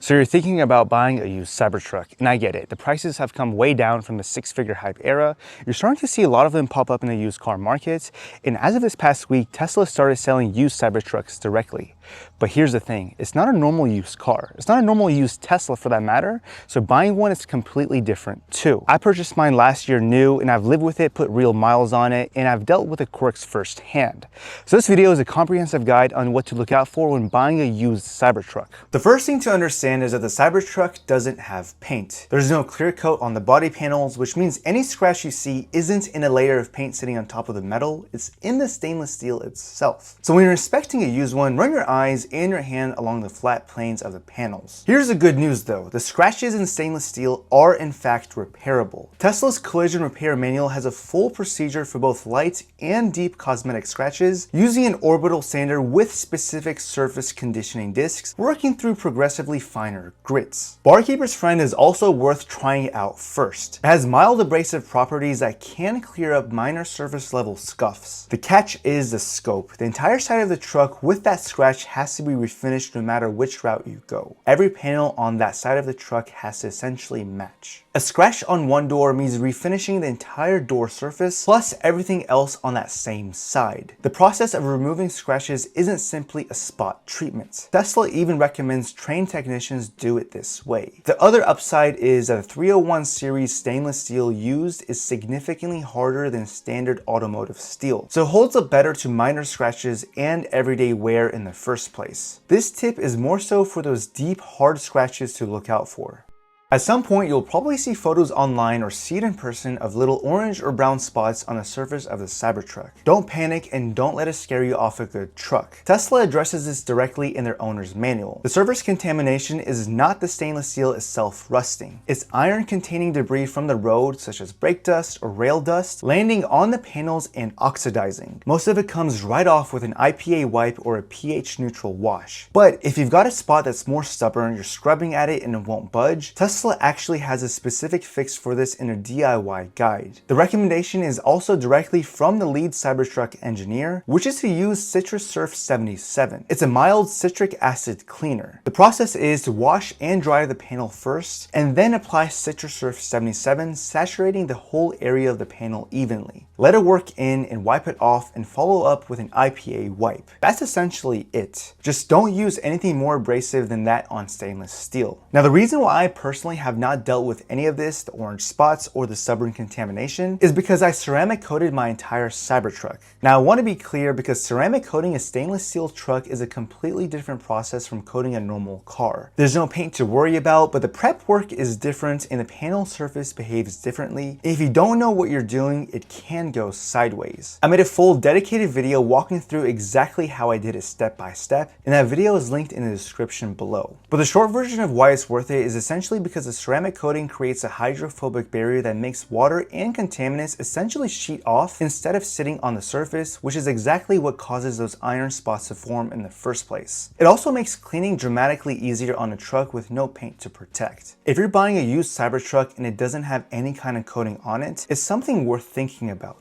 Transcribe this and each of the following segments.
So you're thinking about buying a used Cybertruck, and I get it. The prices have come way down from the six-figure hype era. You're starting to see a lot of them pop up in the used car market, and as of this past week, Tesla started selling used Cybertrucks directly. But here's the thing, it's not a normal used car. It's not a normal used Tesla for that matter, so buying one is completely different too. I purchased mine last year new, and I've lived with it, put real miles on it, and I've dealt with the quirks firsthand. So this video is a comprehensive guide on what to look out for when buying a used Cybertruck. The first thing to understand is that the Cybertruck doesn't have paint. There's no clear coat on the body panels, which means any scratch you see isn't in a layer of paint sitting on top of the metal, it's in the stainless steel itself. So when you're inspecting a used one, run your eyes and your hand along the flat planes of the panels. Here's the good news though, the scratches in stainless steel are in fact repairable. Tesla's collision repair manual has a full procedure for both light and deep cosmetic scratches, using an orbital sander with specific surface conditioning discs, working through progressively finer grits. Barkeeper's Friend is also worth trying out first. It has mild abrasive properties that can clear up minor surface level scuffs. The catch is the scope. The entire side of the truck with that scratch has to be refinished no matter which route you go. Every panel on that side of the truck has to essentially match. A scratch on one door means refinishing the entire door surface plus everything else on that same side. The process of removing scratches isn't simply a spot treatment. Tesla even recommends trained technicians do it this way. The other upside is that the 301 series stainless steel used is significantly harder than standard automotive steel, so it holds up better to minor scratches and everyday wear in the first place. This tip is more so for those deep, hard scratches to look out for. At some point, you'll probably see photos online or see it in person of little orange or brown spots on the surface of the Cybertruck. Don't panic and don't let it scare you off a good truck. Tesla addresses this directly in their owner's manual. The surface contamination is not the stainless steel itself rusting. It's iron-containing debris from the road, such as brake dust or rail dust, landing on the panels and oxidizing. Most of it comes right off with an IPA wipe or a pH-neutral wash. But if you've got a spot that's more stubborn, you're scrubbing at it and it won't budge, Tesla actually has a specific fix for this in a DIY guide. The recommendation is also directly from the lead Cybertruck engineer, which is to use Citrus Surf 77. It's a mild citric acid cleaner. The process is to wash and dry the panel first, and then apply Citrus Surf 77, saturating the whole area of the panel evenly. Let it work in and wipe it off and follow up with an IPA wipe. That's essentially it. Just don't use anything more abrasive than that on stainless steel. Now the reason why I personally have not dealt with any of this, the orange spots or the stubborn contamination, is because I ceramic coated my entire Cybertruck. Now I want to be clear, because ceramic coating a stainless steel truck is a completely different process from coating a normal car. There's no paint to worry about, but the prep work is different and the panel surface behaves differently. If you don't know what you're doing, it can go sideways. I made a full dedicated video walking through exactly how I did it step by step, and that video is linked in the description below. But the short version of why it's worth it is essentially because the ceramic coating creates a hydrophobic barrier that makes water and contaminants essentially sheet off instead of sitting on the surface, which is exactly what causes those iron spots to form in the first place. It also makes cleaning dramatically easier on a truck with no paint to protect. If you're buying a used Cybertruck and it doesn't have any kind of coating on it, it's something worth thinking about.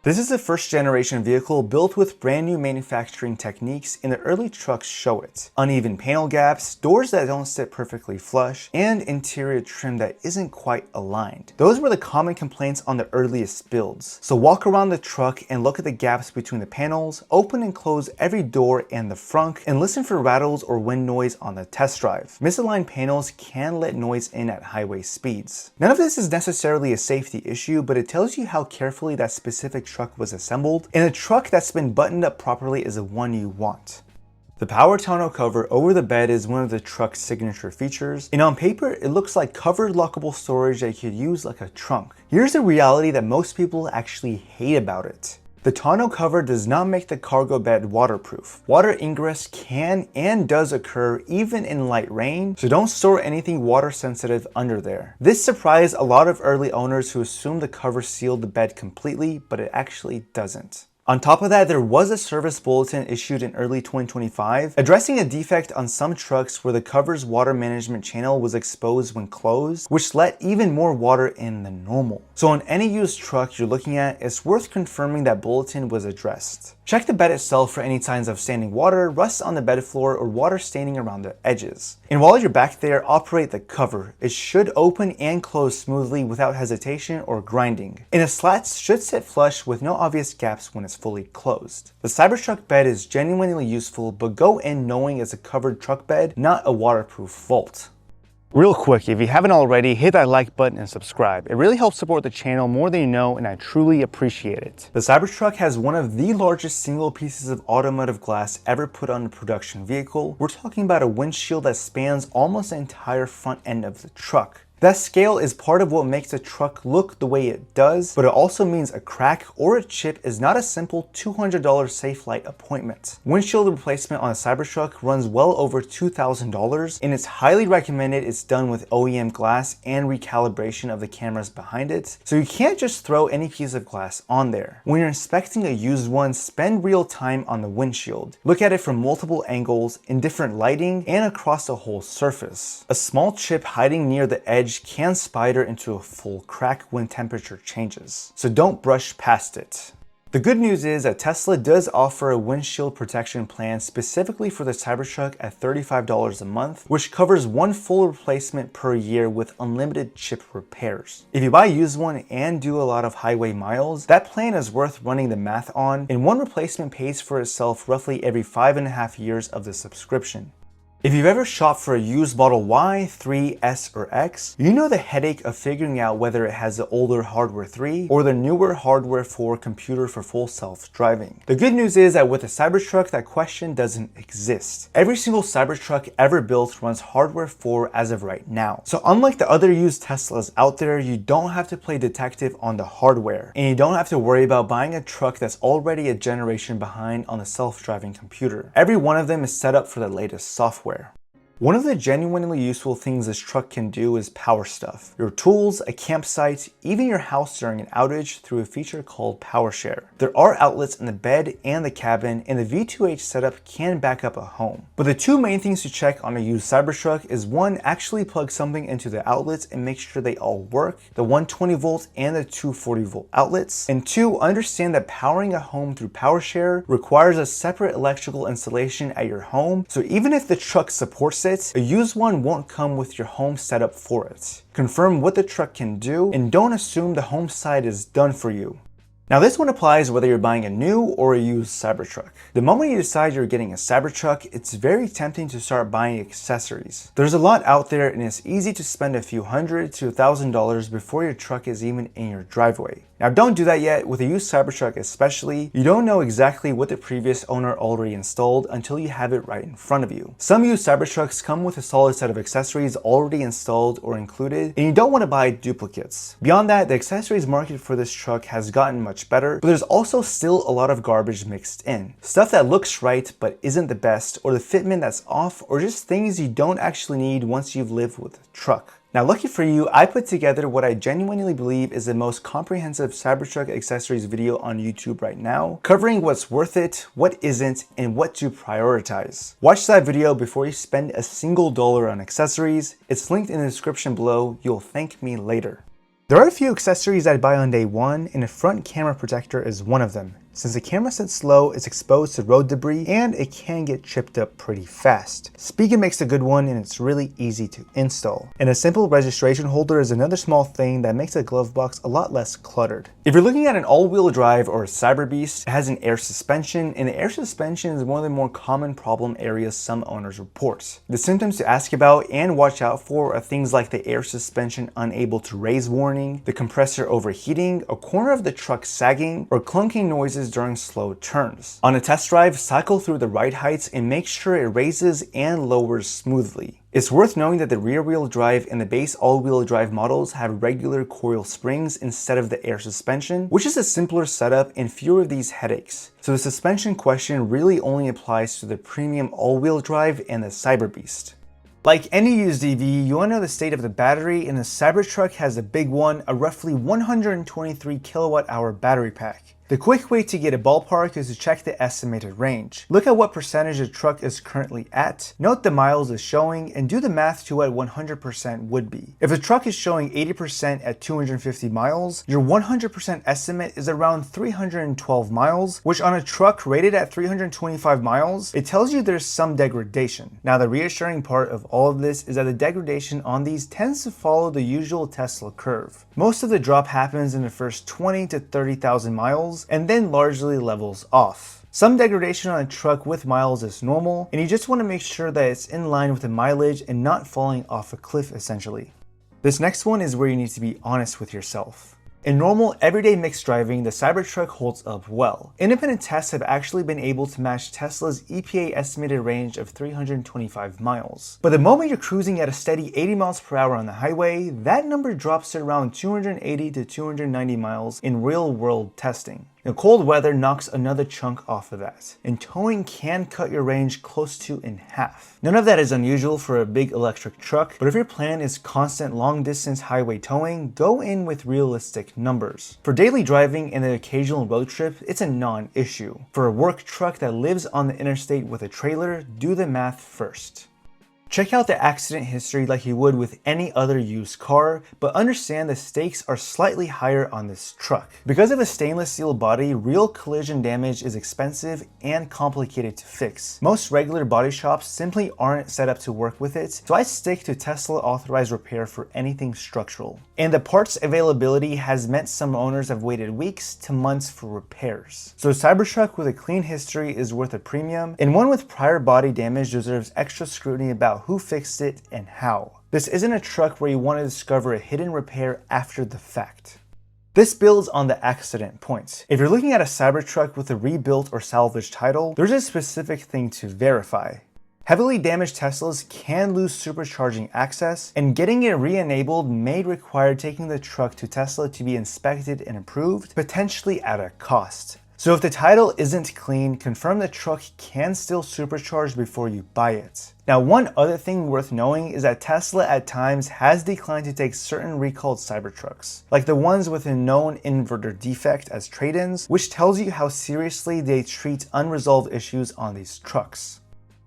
This is a first generation vehicle built with brand new manufacturing techniques, and the early trucks show it. Uneven panel gaps, doors that don't sit perfectly flush, and interior trim that isn't quite aligned. Those were the common complaints on the earliest builds. So walk around the truck and look at the gaps between the panels, open and close every door and the frunk, and listen for rattles or wind noise on the test drive. Misaligned panels can let noise in at highway speeds. None of this is necessarily a safety issue, but it tells you how carefully that specific truck was assembled, and a truck that's been buttoned up properly is the one you want. The power tonneau cover over the bed is one of the truck's signature features, and on paper it looks like covered lockable storage that you could use like a trunk. Here's the reality that most people actually hate about it. The tonneau cover does not make the cargo bed waterproof. Water ingress can and does occur even in light rain, so don't store anything water sensitive under there. This surprised a lot of early owners who assumed the cover sealed the bed completely, but it actually doesn't. On top of that, there was a service bulletin issued in early 2025 addressing a defect on some trucks where the cover's water management channel was exposed when closed, which let even more water in than normal. So on any used truck you're looking at, it's worth confirming that bulletin was addressed. Check the bed itself for any signs of standing water, rust on the bed floor, or water staining around the edges. And while you're back there, operate the cover. It should open and close smoothly without hesitation or grinding. And the slats should sit flush with no obvious gaps when it's fully closed. The Cybertruck bed is genuinely useful, but go in knowing it's a covered truck bed, not a waterproof vault. Real quick, if you haven't already, hit that like button and subscribe. It really helps support the channel more than you know, and I truly appreciate it. The Cybertruck has one of the largest single pieces of automotive glass ever put on a production vehicle. We're talking about a windshield that spans almost the entire front end of the truck. That scale is part of what makes a truck look the way it does, but it also means a crack or a chip is not a simple $200 Safelite appointment. Windshield replacement on a Cybertruck runs well over $2,000, and it's highly recommended it's done with OEM glass and recalibration of the cameras behind it, so you can't just throw any piece of glass on there. When you're inspecting a used one, spend real time on the windshield. Look at it from multiple angles, in different lighting, and across the whole surface. A small chip hiding near the edge can spider into a full crack when temperature changes, so don't brush past it. The good news is that Tesla does offer a windshield protection plan specifically for the Cybertruck at $35 a month, which covers one full replacement per year with unlimited chip repairs. If you buy a used one and do a lot of highway miles, that plan is worth running the math on, and one replacement pays for itself roughly every 5.5 years of the subscription. If you've ever shopped for a used Model Y, 3, S, or X, you know the headache of figuring out whether it has the older hardware 3 or the newer hardware 4 computer for full self-driving. The good news is that with the Cybertruck, that question doesn't exist. Every single Cybertruck ever built runs hardware 4 as of right now. So unlike the other used Teslas out there, you don't have to play detective on the hardware, and you don't have to worry about buying a truck that's already a generation behind on the self-driving computer. Every one of them is set up for the latest software. One of the genuinely useful things this truck can do is power stuff. Your tools, a campsite, even your house during an outage through a feature called Power Share. There are outlets in the bed and the cabin, and the V2H setup can back up a home. But the two main things to check on a used Cybertruck is one, actually plug something into the outlets and make sure they all work, the 120 volt and the 240 volt outlets. And two, understand that powering a home through Power Share requires a separate electrical installation at your home, so even if the truck supports it, a used one won't come with your home setup for it. Confirm what the truck can do, and don't assume the home side is done for you. Now this one applies whether you're buying a new or a used Cybertruck. The moment you decide you're getting a Cybertruck, it's very tempting to start buying accessories. There's a lot out there, and it's easy to spend a few $100 to $1,000 before your truck is even in your driveway. Now don't do that yet. With a used Cybertruck especially, you don't know exactly what the previous owner already installed until you have it right in front of you. Some used Cybertrucks come with a solid set of accessories already installed or included, and you don't want to buy duplicates. Beyond that, the accessories market for this truck has gotten much better, but there's also still a lot of garbage mixed in. Stuff that looks right but isn't the best, or the fitment that's off, or just things you don't actually need once you've lived with the truck. Now lucky for you, I put together what I genuinely believe is the most comprehensive Cybertruck accessories video on YouTube right now, covering what's worth it, what isn't, and what to prioritize. Watch that video before you spend a single dollar on accessories. It's linked in the description below. You'll thank me later. There are a few accessories I'd buy on day one, and a front camera protector is one of them. Since the camera sits low, it's exposed to road debris, and it can get chipped up pretty fast. Speaker makes a good one, and it's really easy to install. And a simple registration holder is another small thing that makes a glove box a lot less cluttered. If you're looking at an all-wheel drive or a Cyber Beast, it has an air suspension, and the air suspension is one of the more common problem areas some owners report. The symptoms to ask about and watch out for are things like the air suspension unable to raise warning, the compressor overheating, a corner of the truck sagging, or clunking noises during slow turns. On a test drive, cycle through the ride heights and make sure it raises and lowers smoothly. It's worth knowing that the rear-wheel drive and the base all-wheel drive models have regular coil springs instead of the air suspension, which is a simpler setup and fewer of these headaches. So the suspension question really only applies to the premium all-wheel drive and the Cyber Beast. Like any used EV, you want to know the state of the battery, and the Cybertruck has a big one, a roughly 123 kilowatt hour battery pack. The quick way to get a ballpark is to check the estimated range. Look at what percentage the truck is currently at, note the miles it's showing, and do the math to what 100% would be. If the truck is showing 80% at 250 miles, your 100% estimate is around 312 miles, which on a truck rated at 325 miles, it tells you there's some degradation. Now the reassuring part of all of this is that the degradation on these tends to follow the usual Tesla curve. Most of the drop happens in the first 20 to 30,000 miles, and then largely levels off. Some degradation on a truck with miles is normal, and you just want to make sure that it's in line with the mileage and not falling off a cliff essentially. This next one is where you need to be honest with yourself. In normal, everyday mixed driving, the Cybertruck holds up well. Independent tests have actually been able to match Tesla's EPA estimated range of 325 miles. But the moment you're cruising at a steady 80 miles per hour on the highway, that number drops to around 280 to 290 miles in real-world testing. Now, cold weather knocks another chunk off of that, and towing can cut your range close to in half. None of that is unusual for a big electric truck, but if your plan is constant long-distance highway towing, go in with realistic numbers. For daily driving and the occasional road trip, it's a non-issue. For a work truck that lives on the interstate with a trailer, do the math first. Check out the accident history like you would with any other used car, but understand the stakes are slightly higher on this truck. Because of a stainless steel body, real collision damage is expensive and complicated to fix. Most regular body shops simply aren't set up to work with it, so I stick to Tesla authorized repair for anything structural. And the parts availability has meant some owners have waited weeks to months for repairs. So a Cybertruck with a clean history is worth a premium, and one with prior body damage deserves extra scrutiny about who fixed it and how. This isn't a truck where you want to discover a hidden repair after the fact. This builds on the accident point. If you're looking at a Cybertruck with a rebuilt or salvaged title, there's a specific thing to verify. Heavily damaged Teslas can lose supercharging access, and getting it re-enabled may require taking the truck to Tesla to be inspected and approved, potentially at a cost. So if the title isn't clean, confirm the truck can still supercharge before you buy it. Now, one other thing worth knowing is that Tesla at times has declined to take certain recalled Cybertrucks, like the ones with a known inverter defect as trade-ins, which tells you how seriously they treat unresolved issues on these trucks.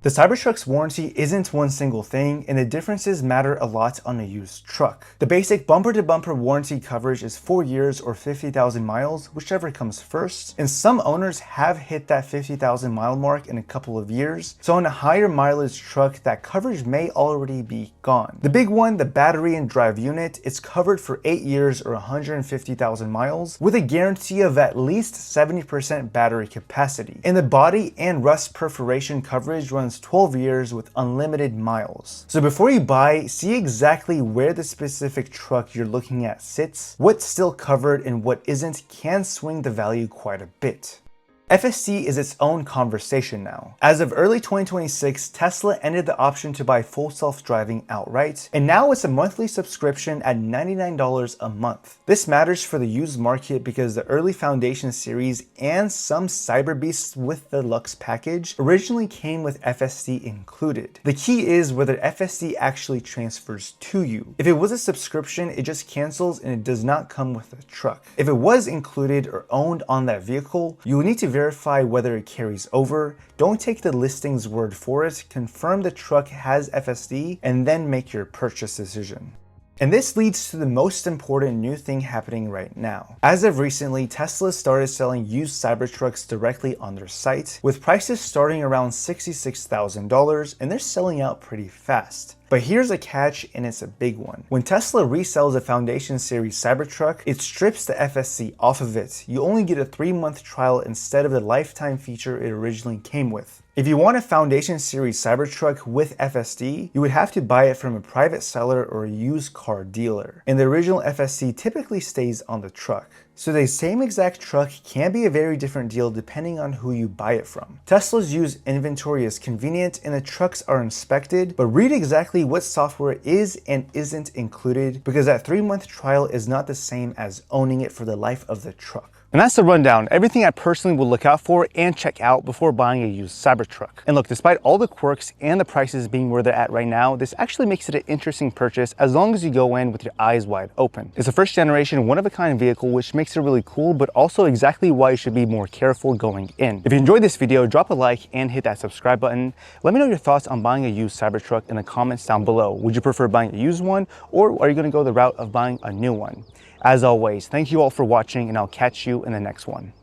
The Cybertruck's warranty isn't one single thing, and the differences matter a lot on a used truck. The basic bumper-to-bumper warranty coverage is 4 years or 50,000 miles, whichever comes first, and some owners have hit that 50,000 mile mark in a couple of years, so on a higher mileage truck, that coverage may already be gone. The big one, the battery and drive unit, is covered for 8 years or 150,000 miles, with a guarantee of at least 70% battery capacity. And the body and rust perforation coverage runs 12 years with unlimited miles. So before you buy, see exactly where the specific truck you're looking at sits. What's still covered and what isn't can swing the value quite a bit. FSD is its own conversation now. As of early 2026, Tesla ended the option to buy full self-driving outright, and now it's a monthly subscription at $99 a month. This matters for the used market because the early Foundation series and some Cyber Beasts with the Lux package originally came with FSD included. The key is whether FSD actually transfers to you. If it was a subscription, it just cancels and it does not come with the truck. If it was included or owned on that vehicle, you will need to verify whether it carries over. Don't take the listing's word for it, confirm the truck has FSD, and then make your purchase decision. And this leads to the most important new thing happening right now. As of recently, Tesla started selling used Cybertrucks directly on their site, with prices starting around $66,000, and they're selling out pretty fast. But here's a catch, and it's a big one. When Tesla resells a Foundation Series Cybertruck, it strips the FSC off of it. You only get a 3-month trial instead of the lifetime feature it originally came with. If you want a Foundation Series Cybertruck with FSD, you would have to buy it from a private seller or a used car dealer, and the original FSD typically stays on the truck. So the same exact truck can be a very different deal depending on who you buy it from. Tesla's used inventory is convenient and the trucks are inspected, but read exactly what software is and isn't included because that 3-month trial is not the same as owning it for the life of the truck. And that's the rundown, everything I personally would look out for and check out before buying a used Cybertruck. And look, despite all the quirks and the prices being where they're at right now, this actually makes it an interesting purchase as long as you go in with your eyes wide open. It's a first generation, one-of-a-kind vehicle, which makes it really cool, but also exactly why you should be more careful going in. If you enjoyed this video, drop a like and hit that subscribe button. Let me know your thoughts on buying a used Cybertruck in the comments down below. Would you prefer buying a used one, or are you going to go the route of buying a new one? As always, thank you all for watching, and I'll catch you in the next one.